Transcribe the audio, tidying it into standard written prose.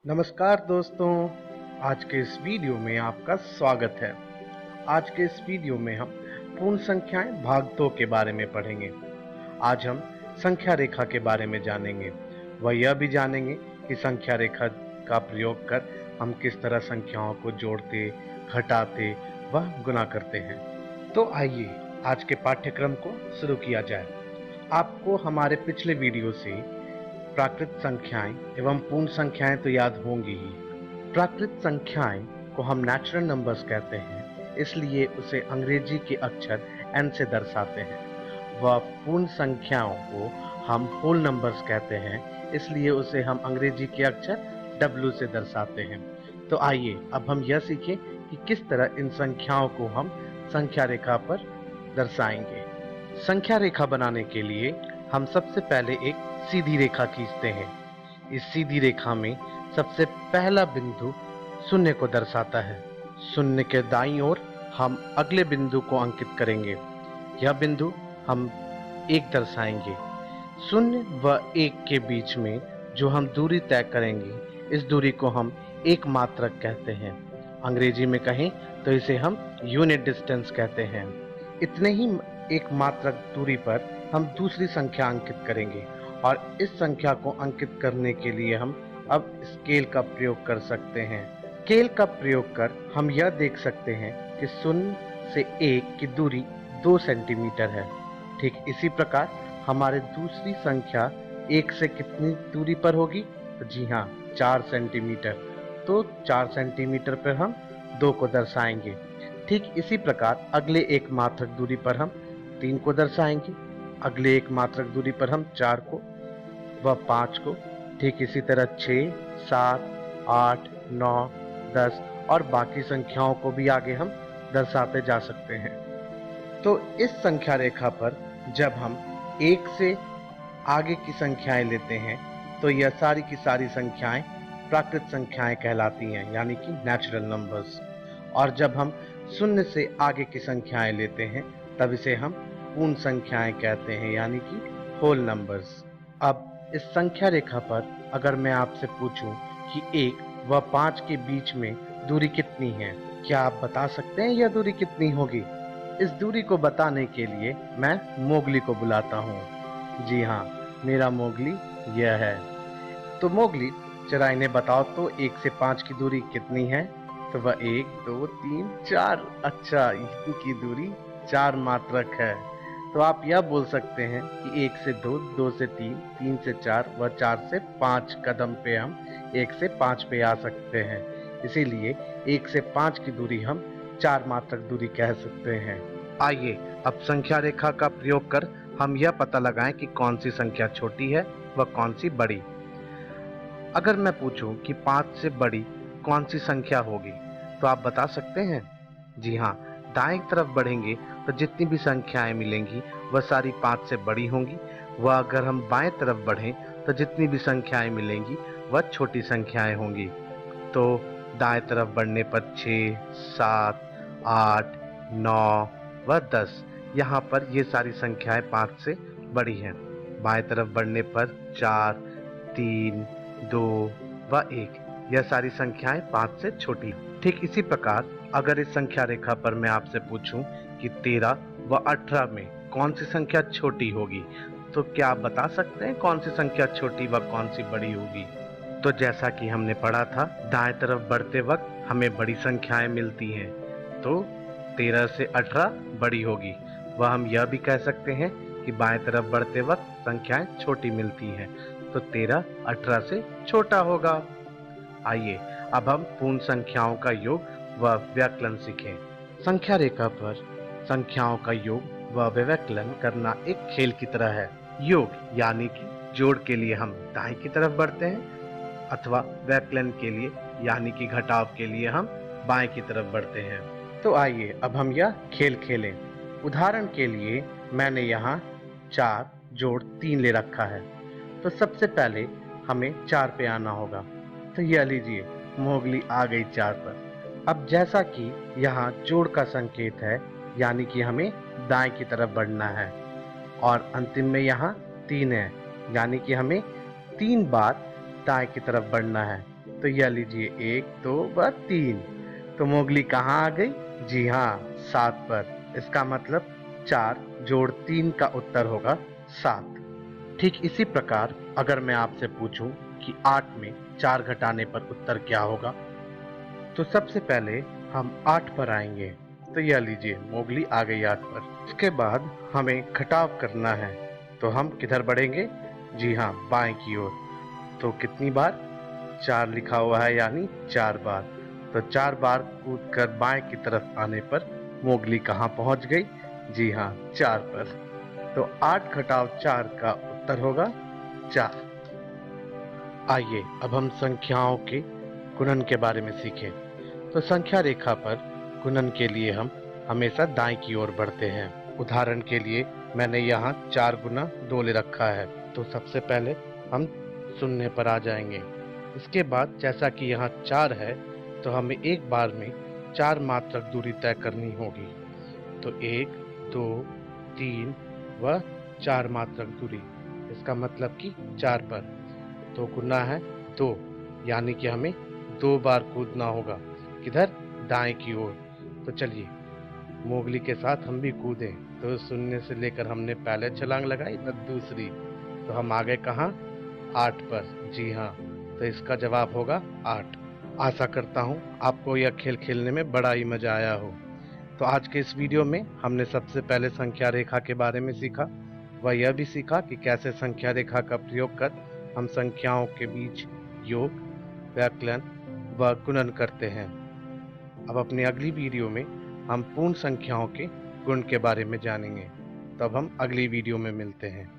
नमस्कार दोस्तों, आज के इस वीडियो में आपका स्वागत है। आज के इस वीडियो में हम पूर्ण संख्याएं भाग 2 के बारे में पढ़ेंगे। आज हम संख्या रेखा के बारे में जानेंगे। वह यह भी जानेंगे कि संख्या रेखा का प्रयोग कर हम किस तरह संख्याओं को जोड़ते, घटाते व गुणा करते हैं। तो आइए आज के पाठ्यक्रम को शुरू किया जाए। आपको हमारे पिछले वीडियो से प्राकृत संख्याएं एवं पूर्ण संख्याएं तो याद होंगी ही। प्राकृत संख्याएं को हम नेचुरल नंबर्स कहते हैं, इसलिए उसे अंग्रेजी के अक्षर n से दर्शाते हैं। वह पूर्ण संख्याओं को हम होल नंबर्स कहते हैं, इसलिए उसे हम अंग्रेजी के अक्षर w से दर्शाते हैं। तो आइए अब हम यह सीखें कि किस तरह इन संख्याओं को हम संख्या रेखा पर दर्शाएंगे। संख्या रेखा बनाने के लिए हम सबसे पहले एक सीधी रेखा खींचते हैं। इस सीधी रेखा में सबसे पहला बिंदु शून्य को दर्शाता है। शून्य के दाईं ओर हम अगले बिंदु को अंकित करेंगे। यह बिंदु हम 1 दर्शाएंगे। शून्य व 1 के बीच में जो हम दूरी तय करेंगे, इस दूरी को हम एक मात्रक कहते हैं। अंग्रेजी में कहें तो इसे हम यूनिट डिस्टेंस कहते हैं। इतने ही एक मात्रक दूरी पर हम दूसरी संख्या अंकित करेंगे और इस संख्या को अंकित करने के लिए हम अब स्केल का प्रयोग कर सकते हैं। स्केल का प्रयोग कर हम यह देख सकते हैं कि शून्य से 1 की दूरी 2 सेंटीमीटर है। ठीक इसी प्रकार हमारे दूसरी संख्या 1 से कितनी दूरी पर होगी? तो जी हाँ, 4 सेंटीमीटर। तो 4 सेंटीमीटर पर हम 2 को दर्शाएंगे। ठीक इसी प्रकार अगले एक मात्रक दूरी पर हम 3 को दर्शाएंगे, अगले एक मात्रक दूरी पर हम 4 को व 5 को, ठीक इसी तरह 6, 7, 8, 9, 10 और बाकी संख्याओं को भी आगे हम दर्शाते जा सकते हैं। तो इस संख्या रेखा पर जब हम 1 से आगे की संख्याएं लेते हैं तो यह सारी की सारी संख्याएं प्राकृत संख्याएं कहलाती हैं, यानी कि नेचुरल नंबर्स। और जब हम शून्य से आगे की संख्याएं लेते हैं तब इसे हम पूर्ण संख्याएं कहते हैं, यानी कि होल नंबर्स। अब इस संख्या रेखा पर अगर मैं आपसे पूछूं कि 1 व 5 के बीच में दूरी कितनी है, क्या आप बता सकते हैं यह दूरी कितनी होगी? इस दूरी को बताने के लिए मैं मोगली को बुलाता हूँ। जी हाँ, मेरा मोगली यह है। तो मोगली, जरा इन्हें बताओ तो 1 से 5 की दूरी कितनी है? तो वह 1, 2, 3, 4। अच्छा, इनकी दूरी 4 मात्रक है। तो आप यह बोल सकते हैं कि 1 से 2, 2 से 3, 3 से 4 व 4 से 5 कदम पे हम 1 से 5 पे आ सकते हैं। इसीलिए 1 से 5 की दूरी हम 4 मात्रक दूरी कह सकते हैं। आइए अब संख्या रेखा का प्रयोग कर हम यह पता लगाएं कि कौन सी संख्या छोटी है व कौन सी बड़ी। अगर मैं पूछूं कि 5 से बड़ी कौन सी संख्या होगी, तो आप बता सकते हैं? जी हाँ, दाएं तरफ बढ़ेंगे तो जितनी भी संख्याएं मिलेंगी वह सारी 5 से बड़ी होंगी। वह अगर हम बाएं तरफ बढ़ें तो जितनी भी संख्याएं मिलेंगी वह छोटी संख्याएं होंगी। तो दाएं तरफ बढ़ने पर 6, 7, 8, 9 व 10, यहाँ पर ये सारी संख्याएं 5 से बड़ी हैं। बाएं तरफ बढ़ने पर 4, 3, 2 व 1, यह सारी संख्याएं 5 से छोटी हैं। ठीक इसी प्रकार अगर इस संख्या रेखा पर मैं आपसे पूछूं कि 13 व 18 में कौन सी संख्या छोटी होगी, तो क्या आप बता सकते हैं कौन सी संख्या छोटी व कौन सी बड़ी होगी? तो जैसा कि हमने पढ़ा था, दाएं तरफ बढ़ते वक्त हमें बड़ी संख्याएं मिलती हैं, तो 13 से 18 बड़ी होगी। वह हम यह भी कह सकते हैं कि बाएं तरफ बढ़ते वक्त संख्याएं छोटी मिलती हैं, तो 13 18 से छोटा होगा। आइए अब हम पूर्ण संख्याओं का योग व व्यवकलन सीखें। संख्या रेखा पर संख्याओं का योग व व्यवकलन करना एक खेल की तरह है। योग यानी कि जोड़ के लिए हम दाएं की तरफ बढ़ते हैं, अथवा व्यवकलन के लिए यानी कि घटाव के लिए हम बाएं की तरफ बढ़ते हैं। तो आइए अब हम यह खेल खेलें। उदाहरण के लिए मैंने यहाँ 4 जोड़ 3 ले रखा है, तो सबसे पहले हमें 4 पे आना होगा। तो यह लीजिए, मोगली आ गई 4 पर। अब जैसा कि यहाँ जोड़ का संकेत है, यानी कि हमें दाएं की तरफ बढ़ना है, और अंतिम में यहाँ 3 है, यानी कि हमें 3 बार दाएं की तरफ बढ़ना है। तो यह लीजिए 1 2 व 3। तो मोगली कहाँ आ गई? जी हाँ, 7 पर। इसका मतलब 4 जोड़ 3 का उत्तर होगा 7। ठीक इसी प्रकार अगर मैं आपसे पूछूं कि 8 में 4 घटाने पर उत्तर क्या होगा, तो सबसे पहले हम 8 पर आएंगे। तो यह लीजिए मोगली आ गई 8 पर। उसके बाद हमें घटाव करना है, तो हम किधर बढ़ेंगे? जी हाँ, बाएं की ओर। तो कितनी बार? 4 लिखा हुआ है यानी 4 बार। तो 4 बार कूद कर बाएं की तरफ आने पर मोगली कहाँ पहुंच गई? जी हाँ, 4 पर। तो 8 घटाव 4 का उत्तर होगा 4। आइए अब हम संख्याओं के गुणन के बारे में सीखें। तो संख्या रेखा पर गुणन के लिए हम हमेशा दाएं की ओर बढ़ते हैं। उदाहरण के लिए मैंने यहाँ 4 गुना 2 ले रखा है। तो सबसे पहले हम शून्य पर आ जाएंगे। इसके बाद जैसा कि यहाँ 4 है, तो हमें एक बार में 4 मात्रक दूरी तय करनी होगी। तो 1 2 3 व 4 मात्रक दूरी, इसका मतलब कि 4 पर। तो गुना है 2, यानी कि हमें 2 बार कूदना होगा। किधर? दाएं की ओर। तो चलिए मोगली के साथ हम भी कूदें। तो शून्य से लेकर हमने पहले छलांग लगाई व दूसरी, तो हम आ गए कहाँ? 8 पर। जी हाँ, तो इसका जवाब होगा 8। आशा करता हूँ आपको यह खेल खेलने में बड़ा ही मजा आया हो। तो आज के इस वीडियो में हमने सबसे पहले संख्या रेखा के बारे में सीखा, व यह भी सीखा कि कैसे संख्या रेखा का प्रयोग कर हम संख्याओं के बीच योग, व्यकलन व गुणन करते हैं। अब अपनी अगली वीडियो में हम पूर्ण संख्याओं के गुण के बारे में जानेंगे। तब हम अगली वीडियो में मिलते हैं।